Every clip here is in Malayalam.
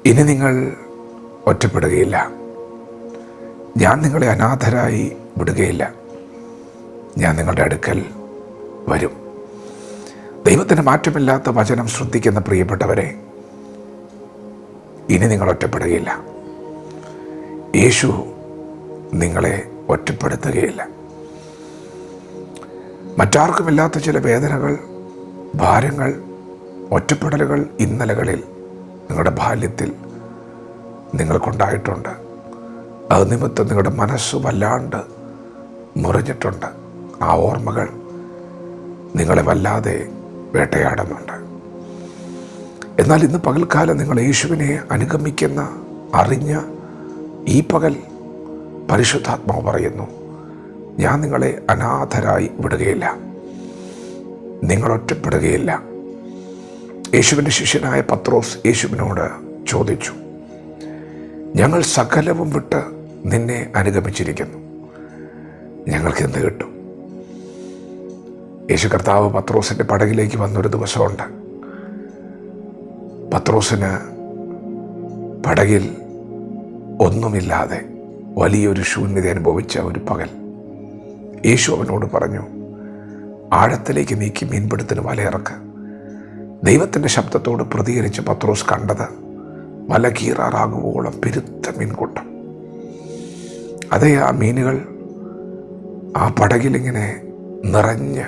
ഇനി നിങ്ങൾ ഒറ്റപ്പെടുകയില്ല. ഞാൻ നിങ്ങളെ അനാഥരായി വിടുകയില്ല. ഞാൻ നിങ്ങളുടെ അടുക്കൽ വരും. ദൈവത്തിന് മാറ്റമില്ലാത്ത വചനം ശ്രദ്ധിക്കുന്ന പ്രിയപ്പെട്ടവരെ, ഇനി നിങ്ങൾ ഒറ്റപ്പെടുകയില്ല. യേശു നിങ്ങളെ ഒറ്റപ്പെടുത്തുകയില്ല. മറ്റാർക്കുമില്ലാത്ത ചില വേദനകൾ, ഭാരങ്ങൾ, ഒറ്റപ്പെടലുകൾ ഇന്നലകളിൽ നിങ്ങളുടെ ബാല്യത്തിൽ നിങ്ങൾക്കുണ്ടായിട്ടുണ്ട്. അത് നിമിത്തം നിങ്ങളുടെ മനസ്സ് വല്ലാണ്ട് മുറിഞ്ഞിട്ടുണ്ട്. ആ ഓർമ്മകൾ നിങ്ങളെ വല്ലാതെ വേട്ടയാടുന്നുണ്ട്. എന്നാൽ ഇന്ന് പകൽക്കാലം നിങ്ങൾ യേശുവിനെ അനുഗമിക്കുന്ന അറിഞ്ഞ ഈ പകൽ പരിശുദ്ധാത്മാവ് പറയുന്നു, ഞാൻ നിങ്ങളെ അനാഥരായി വിടുകയില്ല. നിങ്ങൾ ഒറ്റപ്പെടുകയില്ല. യേശുവിൻ്റെ ശിഷ്യനായ പത്രോസ് യേശുവിനോട് ചോദിച്ചു, ഞങ്ങൾ സകലവും വിട്ട് നിന്നെ അനുഗമിച്ചിരിക്കുന്നു, ഞങ്ങൾക്ക് എന്ത് കിട്ടും? യേശു കർത്താവ് പത്രോസിൻ്റെ പടകിലേക്ക് വന്നൊരു ദിവസമുണ്ട്. പത്രോസിന് പടകിൽ ഒന്നുമില്ലാതെ വലിയൊരു ശൂന്യത അനുഭവിച്ച ഒരു പകൽ. യേശു അവനോട് പറഞ്ഞു, ആഴത്തിലേക്ക് നീക്കി മീൻപിടുത്തത്തിന് വലയിറക്ക്. ദൈവത്തിൻ്റെ ശബ്ദത്തോട് പ്രതികരിച്ച് പത്രോസ് കണ്ടത് വല കീറാറാകുവോളം പെരുത്ത മീൻകൂട്ടം. അതേ, ആ മീനുകൾ ആ പടകിലിങ്ങനെ നിറഞ്ഞ്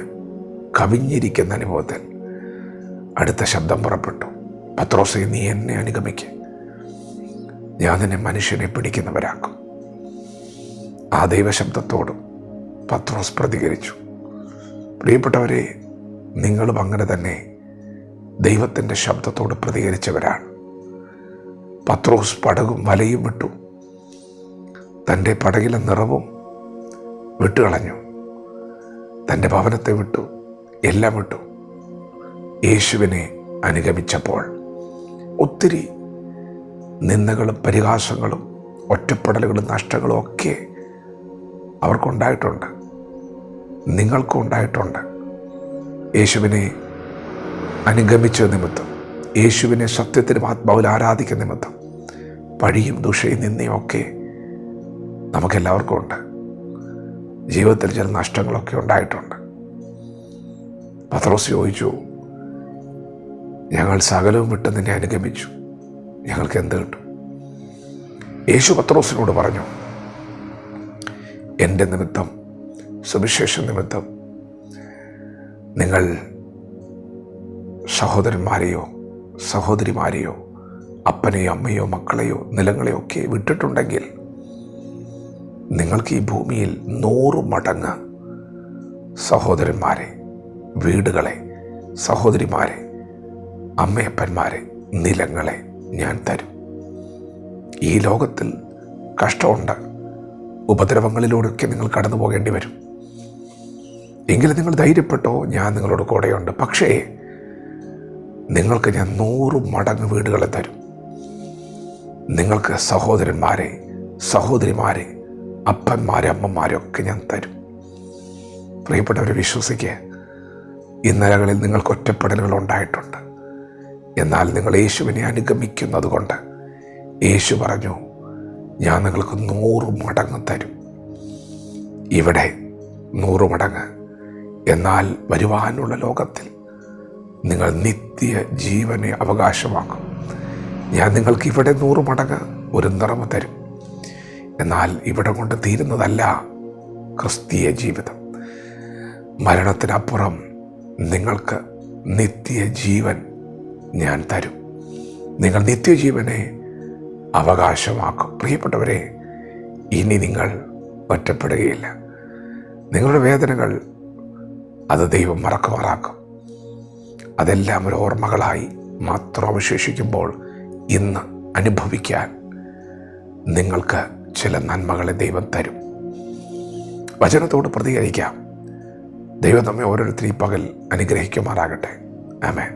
കവിഞ്ഞിരിക്കുന്ന അനുഭവത്തിൽ അടുത്ത ശബ്ദം പുറപ്പെട്ടു, പത്രോസേ, നീ എന്നെ അനുഗമിക്ക്, ഞാൻ നിന്നെ മനുഷ്യനെ പിടിക്കുന്നവരാക്കും. ആ ദൈവശബ്ദത്തോടും പത്രോസ് പ്രതികരിച്ചു. പ്രിയപ്പെട്ടവരെ, നിങ്ങളും അങ്ങനെ തന്നെ ദൈവത്തിൻ്റെ ശബ്ദത്തോട് പ്രതികരിച്ചവരാണ്. പത്രോസ് പടകും വലയും വിട്ടു. തൻ്റെ പടകിലെ നിറവും വിട്ടുകളഞ്ഞു. തൻ്റെ ഭവനത്തെ വിട്ടു, എല്ലാം വിട്ടു. യേശുവിനെ അനുഗമിച്ചപ്പോൾ ഒത്തിരി നിന്ദകളും പരിഹാസങ്ങളും ഒറ്റപ്പെടലുകളും നഷ്ടങ്ങളും ഒക്കെ അവർക്കുണ്ടായിട്ടുണ്ട്, നിങ്ങൾക്കും ഉണ്ടായിട്ടുണ്ട്. യേശുവിനെ അനുഗമിച്ച നിമിത്തം, യേശുവിനെ സത്യത്തിനും ആത്മാവിൽ ആരാധിക്കുന്ന നിമിത്തം പഴിയും ദുഷയും നിന്നയും ഒക്കെ നമുക്കെല്ലാവർക്കും ഉണ്ട്. ജീവിതത്തിൽ ചില നഷ്ടങ്ങളൊക്കെ ഉണ്ടായിട്ടുണ്ട്. പത്രോസ് ചോദിച്ചു, ഞങ്ങൾ സകലവും വിട്ട് നിന്നെ അനുഗമിച്ചു, ഞങ്ങൾക്ക് എന്ത് കിട്ടും? യേശു പത്രോസിനോട് പറഞ്ഞു, എൻ്റെ നിമിത്തം, സുവിശേഷ നിമിത്തം നിങ്ങൾ സഹോദരന്മാരെയോ സഹോദരിമാരെയോ അപ്പനെയോ അമ്മയോ മക്കളെയോ നിലങ്ങളെയോ ഒക്കെ വിട്ടിട്ടുണ്ടെങ്കിൽ നിങ്ങൾക്ക് ഈ ഭൂമിയിൽ 100 മടങ്ങ് സഹോദരന്മാരെ, വീടുകളെ, സഹോദരിമാരെ, അമ്മയപ്പന്മാരെ, നിലങ്ങളെ ഞാൻ തരും. ഈ ലോകത്തിൽ കഷ്ടമുണ്ട്, ഉപദ്രവങ്ങളിലൂടെയൊക്കെ നിങ്ങൾ കടന്നു പോകേണ്ടി വരും. എങ്കിലും നിങ്ങൾ ധൈര്യപ്പെട്ടോ, ഞാൻ നിങ്ങളോട് കൂടെയുണ്ട്. പക്ഷേ നിങ്ങൾക്ക് ഞാൻ 100 മടങ്ങ് വീടുകളെ തരും. നിങ്ങൾക്ക് സഹോദരന്മാരെ, സഹോദരിമാരെ, അപ്പന്മാരെ, അമ്മമാരെ ഒക്കെ ഞാൻ തരും. പ്രിയപ്പെട്ടവരെ, വിശ്വസിക്കുക, ഇന്നലകളിൽ നിങ്ങൾക്ക് ഒറ്റപ്പെടലുകൾ ഉണ്ടായിട്ടുണ്ട്. എന്നാൽ നിങ്ങൾ യേശുവിനെ അനുഗമിക്കുന്നത് കൊണ്ട് യേശു പറഞ്ഞു, ഞാൻ നിങ്ങൾക്ക് 100 മടങ്ങ് തരും. ഇവിടെ 100 മടങ്ങ്. എന്നാൽ വരുവാനുള്ള ലോകത്തിൽ നിങ്ങൾ നിത്യ ജീവനെ അവകാശമാക്കും. ഞാൻ നിങ്ങൾക്ക് ഇവിടെ 100 മടങ്ങ് ഒരു നിറവ് തരും. എന്നാൽ ഇവിടെ കൊണ്ട് തീരുന്നതല്ല ക്രിസ്തീയ ജീവിതം. മരണത്തിനപ്പുറം നിങ്ങൾക്ക് നിത്യജീവൻ ഞാൻ തരും. നിങ്ങൾ നിത്യജീവനെ അവകാശമാക്കും. പ്രിയപ്പെട്ടവരെ, ഇനി നിങ്ങൾ ഒറ്റപ്പെടുകയില്ല. നിങ്ങളുടെ വേദനകൾ അത് ദൈവം മറക്കുമാറാക്കും. അതെല്ലാം ഒരു ഓർമ്മകളായി മാത്രം അവശേഷിക്കുമ്പോൾ ഇന്ന് അനുഭവിക്കാൻ നിങ്ങൾക്ക് ചില നന്മകളെ ദൈവം തരും. വചനത്തോട് പ്രതികരിക്കാം. ദൈവം നമ്മെ ഓരോരുത്തരും ഈ പകൽ അനുഗ്രഹിക്കുമാറാകട്ടെ. ആമേൻ.